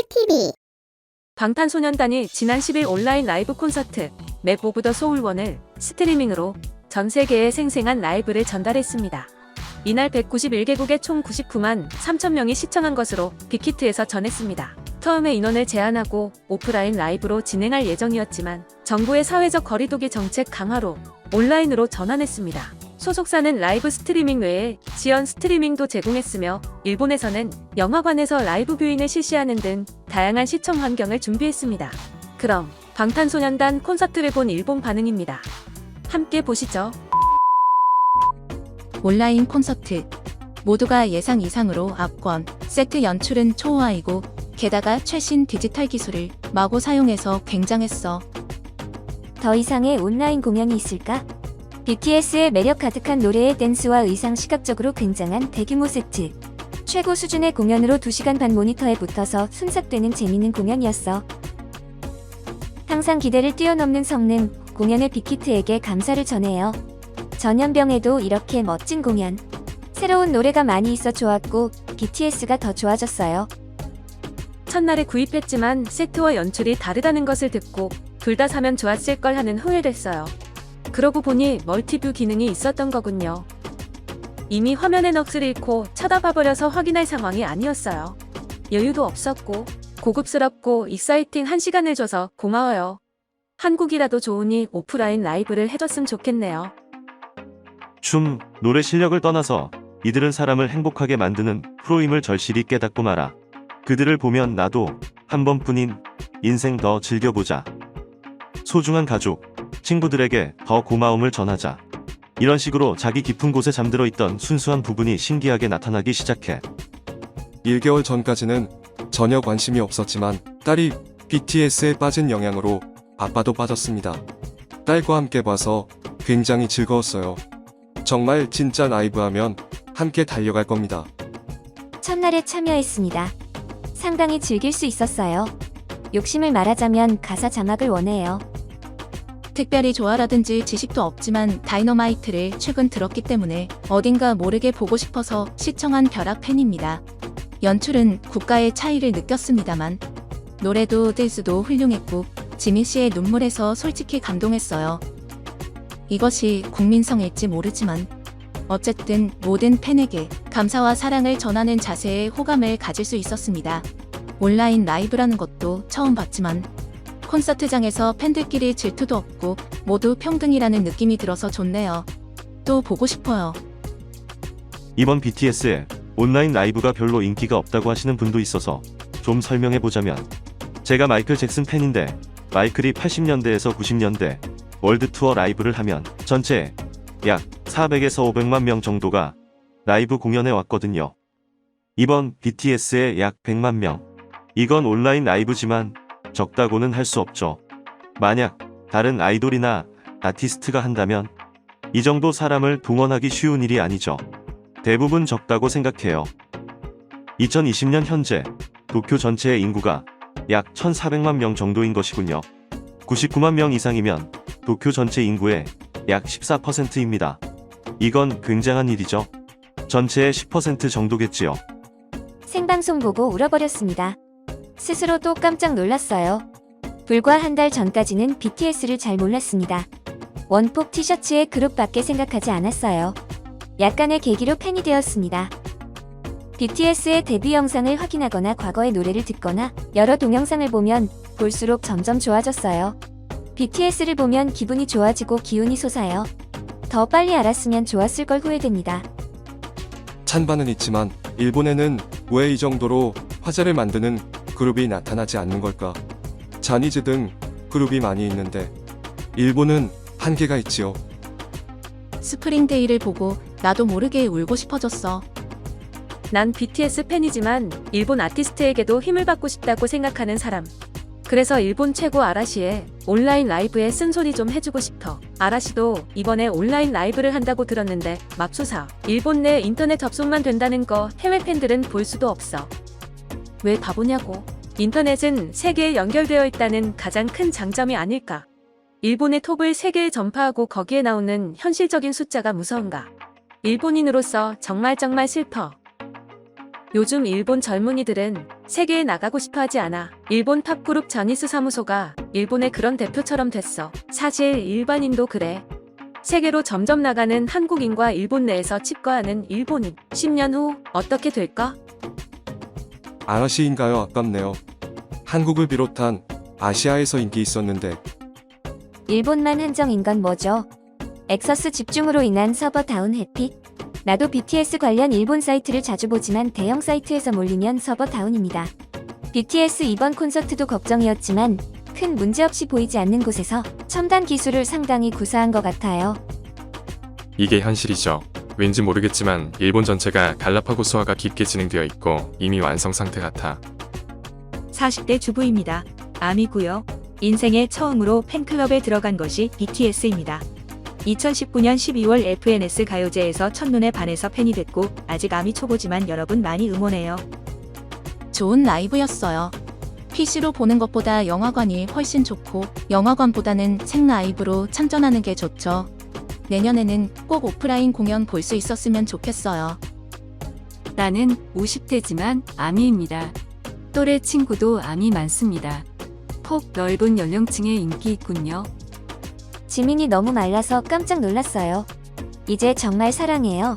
TV. 방탄소년단이 지난 10일 온라인 라이브 콘서트 맵 오브 더 소울1을 스트리밍으로 전 세계에 생생한 라이브를 전달했습니다. 이날 191개국의 총 99만 3천 명이 시청한 것으로 빅히트에서 전했습니다. 처음에 인원을 제한하고 오프라인 라이브로 진행할 예정이었지만 정부의 사회적 거리두기 정책 강화로 온라인으로 전환했습니다. 소속사는 라이브 스트리밍 외에 지연 스트리밍도 제공했으며 일본에서는 영화관에서 라이브 뷰잉을 실시하는 등 다양한 시청 환경을 준비했습니다. 그럼 방탄소년단 콘서트를 본 일본 반응입니다. 함께 보시죠. 온라인 콘서트. 모두가 예상 이상으로 압권. 세트 연출은 초호화이고 게다가 최신 디지털 기술을 마구 사용해서 굉장했어. 더 이상의 온라인 공연이 있을까? BTS의 매력 가득한 노래의 댄스와 의상, 시각적으로 굉장한 대규모 세트. 최고 수준의 공연으로 2시간 반 모니터에 붙어서 순삭되는 재미있는 공연이었어. 항상 기대를 뛰어넘는 성능, 공연의 빅히트에게 감사를 전해요. 전염병에도 이렇게 멋진 공연. 새로운 노래가 많이 있어 좋았고 BTS가 더 좋아졌어요. 첫날에 구입했지만 세트와 연출이 다르다는 것을 듣고 둘 다 사면 좋았을 걸 하는 후회됐어요. 그러고 보니 멀티뷰 기능이 있었던 거군요. 이미 화면에 넋을 잃고 쳐다봐버려서 확인할 상황이 아니었어요. 여유도 없었고 고급스럽고 익사이팅 한 시간을 줘서 고마워요. 한국이라도 좋으니 오프라인 라이브를 해줬으면 좋겠네요. 춤, 노래 실력을 떠나서 이들은 사람을 행복하게 만드는 프로임을 절실히 깨닫고 말아. 그들을 보면 나도 한 번뿐인 인생 더 즐겨보자. 소중한 가족, 친구들에게 더 고마움을 전하자. 이런 식으로 자기 깊은 곳에 잠들어 있던 순수한 부분이 신기하게 나타나기 시작해. 1개월 전까지는 전혀 관심이 없었지만 딸이 BTS에 빠진 영향으로 아빠도 빠졌습니다. 딸과 함께 봐서 굉장히 즐거웠어요. 정말 진짜 라이브 하면 함께 달려갈 겁니다. 첫날에 참여했습니다. 상당히 즐길 수 있었어요. 욕심을 말하자면 가사 자막을 원해요. 특별히 좋아라든지 지식도 없지만 다이너마이트를 최근 들었기 때문에 어딘가 모르게 보고 싶어서 시청한 벼락 팬입니다. 연출은 국가의 차이를 느꼈습니다만 노래도 댄스도 훌륭했고 지민 씨의 눈물에서 솔직히 감동했어요. 이것이 국민성일지 모르지만 어쨌든 모든 팬에게 감사와 사랑을 전하는 자세에 호감을 가질 수 있었습니다. 온라인 라이브라는 것도 처음 봤지만 콘서트장에서 팬들끼리 질투도 없고 모두 평등이라는 느낌이 들어서 좋네요. 또 보고 싶어요. 이번 BTS의 온라인 라이브가 별로 인기가 없다고 하시는 분도 있어서 좀 설명해보자면, 제가 마이클 잭슨 팬인데 마이클이 80년대에서 90년대 월드 투어 라이브를 하면 전체 약 400에서 500만 명 정도가 라이브 공연에 왔거든요. 이번 BTS의 약 100만 명. 이건 온라인 라이브지만 적다고는 할 수 없죠. 만약 다른 아이돌이나 아티스트가 한다면 이 정도 사람을 동원하기 쉬운 일이 아니죠. 대부분 적다고 생각해요. 2020년 현재 도쿄 전체의 인구가 약 1,400만 명 정도인 것이군요. 99만 명 이상이면 도쿄 전체 인구의 약 14%입니다. 이건 굉장한 일이죠. 전체의 10% 정도겠지요. 생방송 보고 울어버렸습니다. 스스로도 깜짝 놀랐어요. 불과 한 달 전까지는 BTS를 잘 몰랐습니다. 원폭 티셔츠의 그룹밖에 생각하지 않았어요. 약간의 계기로 팬이 되었습니다. BTS의 데뷔 영상을 확인하거나 과거의 노래를 듣거나 여러 동영상을 보면 볼수록 점점 좋아졌어요. BTS를 보면 기분이 좋아지고 기운이 솟아요. 더 빨리 알았으면 좋았을 걸 후회됩니다. 찬반은 있지만 일본에는 왜 이 정도로 화제를 만드는 그룹이 나타나지 않는 걸까? 자니즈 등 그룹이 많이 있는데 일본은 한계가 있지요. 스프링데이를 보고 나도 모르게 울고 싶어졌어. 난 BTS 팬이지만 일본 아티스트에게도 힘을 받고 싶다고 생각하는 사람. 그래서 일본 최고 아라시의 온라인 라이브에 쓴소리 좀 해주고 싶어. 아라시도 이번에 온라인 라이브를 한다고 들었는데 맙소사. 일본 내 인터넷 접속만 된다는 거 해외 팬들은 볼 수도 없어. 왜 바보냐고. 인터넷은 세계에 연결되어 있다는 가장 큰 장점이 아닐까. 일본의 톱을 세계에 전파하고 거기에 나오는 현실적인 숫자가 무서운가. 일본인으로서 정말 슬퍼. 요즘 일본 젊은이들은 세계에 나가고 싶어 하지 않아. 일본 팝그룹 자니스 사무소가 일본의 그런 대표처럼 됐어. 사실 일반인도 그래. 세계로 점점 나가는 한국인과 일본 내에서 칩거하는 일본인. 10년 후 어떻게 될까? 아시인가요? 아깝네요. 한국을 비롯한 아시아에서 인기 있었는데 일본만 한정인 건 뭐죠? 엑서스 집중으로 인한 서버 다운 해픽? 나도 BTS 관련 일본 사이트를 자주 보지만 대형 사이트에서 몰리면 서버 다운입니다. BTS 이번 콘서트도 걱정이었지만 큰 문제 없이 보이지 않는 곳에서 첨단 기술을 상당히 구사한 것 같아요. 이게 현실이죠. 왠지 모르겠지만 일본 전체가 갈라파고스화가 깊게 진행되어 있고 이미 완성 상태 같아. 40대 주부입니다. 암이고요. 인생에 처음으로 팬클럽에 들어간 것이 BTS입니다. 2019년 12월 FNS 가요제에서 첫눈에 반해서 팬이 됐고 아직 암이 초보지만 여러분 많이 응원해요. 좋은 라이브였어요. PC로 보는 것보다 영화관이 훨씬 좋고 영화관보다는 생라이브로 참전하는 게 좋죠. 내년에는 꼭 오프라인 공연 볼 수 있었으면 좋겠어요. 나는 50대지만 아미입니다. 또래 친구도 암이 많습니다. 폭 넓은 연령층에 인기 있군요. 지민이 너무 말라서 깜짝 놀랐어요. 이제 정말 사랑해요.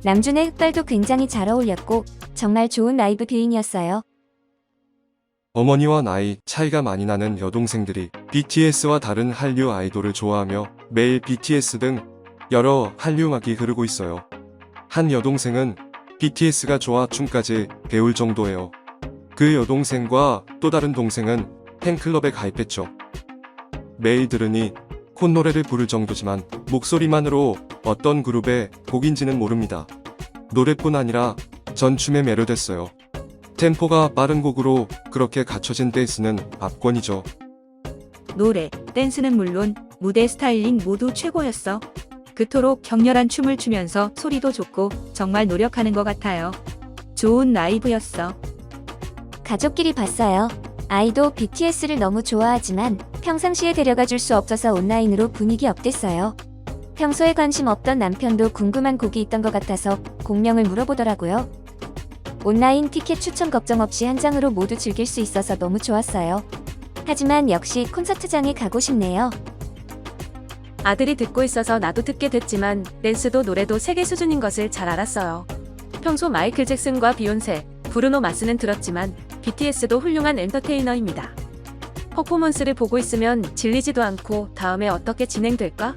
남준의 흑발도 굉장히 잘 어울렸고 정말 좋은 라이브 뷰잉이었어요. 어머니와 나이 차이가 많이 나는 여동생들이 BTS와 다른 한류 아이돌을 좋아하며 매일 BTS 등 여러 한류 음악이 흐르고 있어요. 한 여동생은 BTS가 좋아 춤까지 배울 정도예요. 그 여동생과 또 다른 동생은 팬클럽에 가입했죠. 매일 들으니 콧노래를 부를 정도지만 목소리만으로 어떤 그룹의 곡인지는 모릅니다. 노래뿐 아니라 전 춤에 매료됐어요. 템포가 빠른 곡으로 그렇게 갖춰진 댄스는 압권이죠. 노래, 댄스는 물론 무대 스타일링 모두 최고였어. 그토록 격렬한 춤을 추면서 소리도 좋고 정말 노력하는 것 같아요. 좋은 라이브였어. 가족끼리 봤어요. 아이도 BTS를 너무 좋아하지만 평상시에 데려가 줄 수 없어서 온라인으로 분위기 업됐어요. 평소에 관심 없던 남편도 궁금한 곡이 있던 것 같아서 공명을 물어보더라고요. 온라인 티켓 추천 걱정 없이 한 장으로 모두 즐길 수 있어서 너무 좋았어요. 하지만 역시 콘서트장에 가고 싶네요. 아들이 듣고 있어서 나도 듣게 됐지만 댄스도 노래도 세계 수준인 것을 잘 알았어요. 평소 마이클 잭슨과 비욘세, 브루노 마스는 들었지만 BTS도 훌륭한 엔터테이너입니다. 퍼포먼스를 보고 있으면 질리지도 않고 다음에 어떻게 진행될까?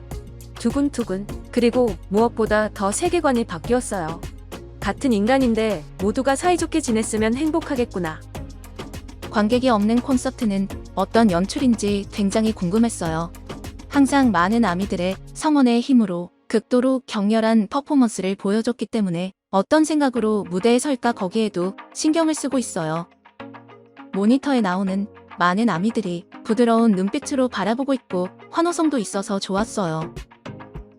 두근두근. 그리고 무엇보다 더 세계관이 바뀌었어요. 같은 인간인데 모두가 사이좋게 지냈으면 행복하겠구나. 관객이 없는 콘서트는 어떤 연출인지 굉장히 궁금했어요. 항상 많은 아미들의 성원의 힘으로 극도로 격렬한 퍼포먼스를 보여줬기 때문에 어떤 생각으로 무대에 설까 거기에도 신경을 쓰고 있어요. 모니터에 나오는 많은 아미들이 부드러운 눈빛으로 바라보고 있고 환호성도 있어서 좋았어요.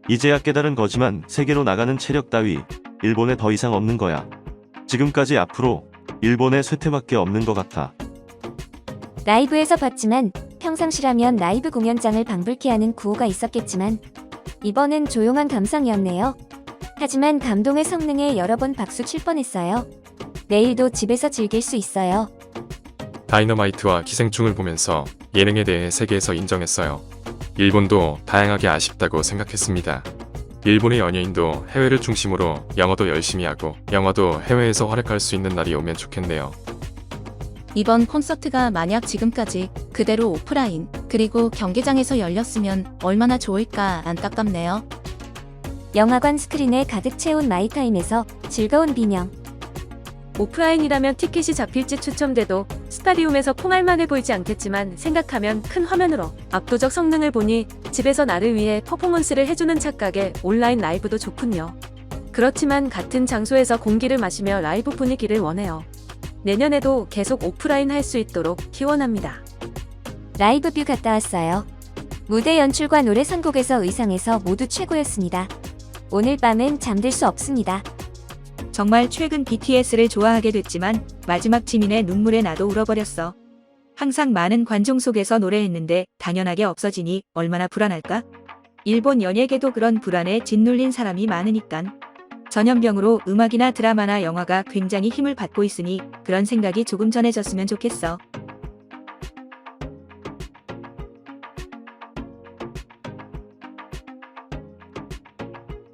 이제야 깨달은 거지만 세계로 나가는 체력 따위 일본에 더 이상 없는 거야. 지금까지 앞으로 일본에 쇠퇴밖에 없는 것 같아. 라이브에서 봤지만 평상시라면 라이브 공연장을 방불케 하는 구호가 있었겠지만 이번엔 조용한 감상이었네요. 하지만 감동의 성능에 여러 번 박수 칠 뻔했어요. 내일도 집에서 즐길 수 있어요. 다이너마이트와 기생충을 보면서 예능에 대해 세계에서 인정했어요. 일본도 다양하게 아쉽다고 생각했습니다. 일본의 연예인도 해외를 중심으로 영어도 열심히 하고 영화도 해외에서 활약할 수 있는 날이 오면 좋겠네요. 이번 콘서트가 만약 지금까지 그대로 오프라인 그리고 경기장에서 열렸으면 얼마나 좋을까 안타깝네요. 영화관 스크린에 가득 채운 마이타임에서 즐거운 비명. 오프라인이라면 티켓이 잡힐지 추첨돼도 스타디움에서 콩알만해 보이지 않겠지만 생각하면 큰 화면으로 압도적 성능을 보니 집에서 나를 위해 퍼포먼스를 해주는 착각에 온라인 라이브도 좋군요. 그렇지만 같은 장소에서 공기를 마시며 라이브 분위기를 원해요. 내년에도 계속 오프라인 할 수 있도록 기원합니다. 라이브 뷰 갔다 왔어요. 무대 연출과 노래 선곡에서 의상에서 모두 최고였습니다. 오늘 밤은 잠들 수 없습니다. 정말 최근 BTS를 좋아하게 됐지만 마지막 지민의 눈물에 나도 울어버렸어. 항상 많은 관중 속에서 노래했는데 당연하게 없어지니 얼마나 불안할까? 일본 연예계도 그런 불안에 짓눌린 사람이 많으니깐. 전염병으로 음악이나 드라마나 영화가 굉장히 힘을 받고 있으니 그런 생각이 조금 전해졌으면 좋겠어.